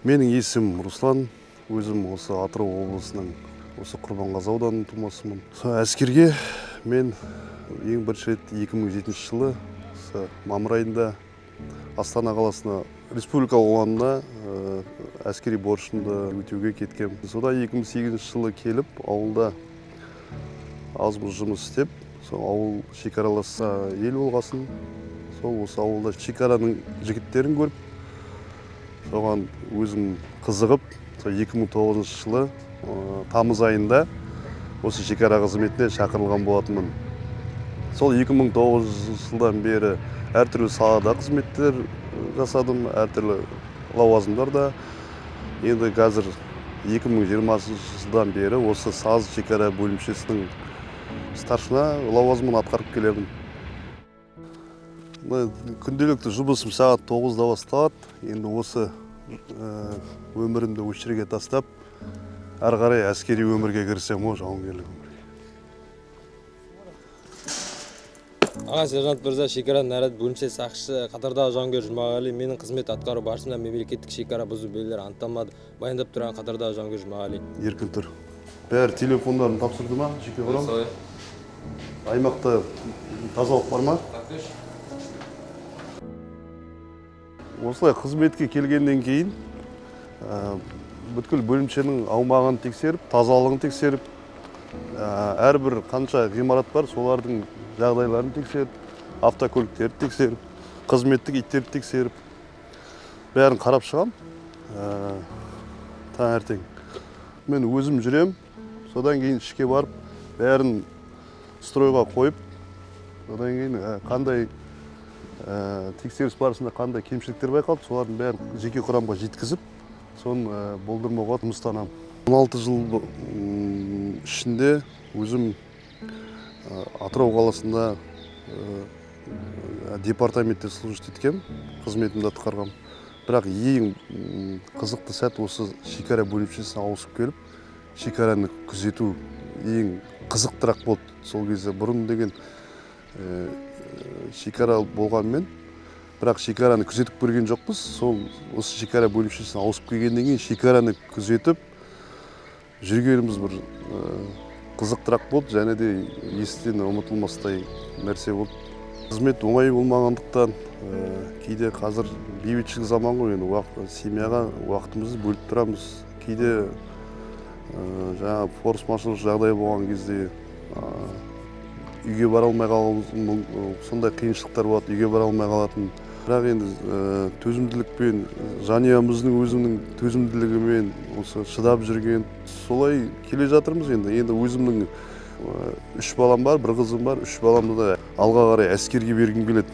Менің есімім Руслан, өзім осы Атырау облысының осы Құрбанғазы ауданының тумасымын. Әскерге мен ең бірінші рет 2007 жылы мамыр айында Астана қаласына республикалық ұланына әскери борышымды өтеуге кеткем. Содан 2008 жылы келіп, ауылда аз-мұз жұмыс істеп, сол ауыл шекаралас ел болғасын, сол осы ауылда шекараның жігіттерін көріп, соған өзім қызығып, 2009 жылы тамыз айында осы шекара қызметіне шақырылған болатынмын. Сол 2009 жылдан бері әртүрлі салада қызметтер жасадым, әртүрлі лауазымдарда. Енді қазір 2020 жылдан бері осы Саз шекара бөлімшесінің старшина лауазымын атқарып келемін. Күнделікті жұмысым сағат 9-да басталады. Енді осы өмірімді осы жерге тастап, әрі қарай әскери өмірге кірсем, жауынгерлік өмірге. Аға сержант мырза, шекара наряд бөлімшесі сақшысы қатардағы жауынгер Жұмағали, менің қызмет атқару барысында мемлекеттік шекара бұзу белгілері анықталмады. Баяндап тұрған қатардағы жауынгер Жұмағали. Еркін тұр. Бәрі телефондарын тапсырды ма? Жеке құрам? Аймақта тазалық бар ма? Осылай қызметке келгеннен кейін бүткіл бөлімшенің аумағын тексеріп, тазалығын тексеріп, әрбір қанша ғимарат бар, солардың жағдайларын тексеріп, автокөліктерді тексеріп, қызметтік иттерді тексеріп, бәрін қарап шығам. Таңертең мен өзім жүрем, содан кейін ішке барып, бәрін стройға қойып, содан кейін қандай тексеріс барысында қандай кемшіліктер байқалды, солардың бәрін жеке құрамға жеткізіп, соны болдырмауға жұмыстанамын. 16 жыл ішінде өзім Атырау қаласында департаментте служит еткем, қызметімді атқарғам. Бірақ ең қызықты сәт осы шекара бөлімшесіне ауысып келіп, шекараны күзету ең қызықтырақ болды. Сол кезде бұрын деген шекара болғанмен, бірақ шекараны күзетіп көрген жоқпыз. Сол осы шекара бөлімшесіне ауысып келгеннен кейін шекараны күзетіп жүргеніміз бір қызықтырақ болды, және де естен ұмытылмастай нәрсе болды. Қызмет оңай болмағандықтан, кейде қазір бейбітшілік заман ғой, енді семьяға уақытымызды бөліп тұрамыз. Кейде жаңа форс-мажор жағдай болған кезде үйге бара алмай қалуымыз, сондай қиыншылықтар болады, үйге бара алмай қалатын. Бірақ енді төзімділікпен, жанұямыздың өзінің төзімділігімен осы шыдап жүрген, солай келе жатырмыз енді. Енді өзімнің 3 балам бар, 1 қызым бар, 3 баламды да алға қарай әскерге бергім келеді.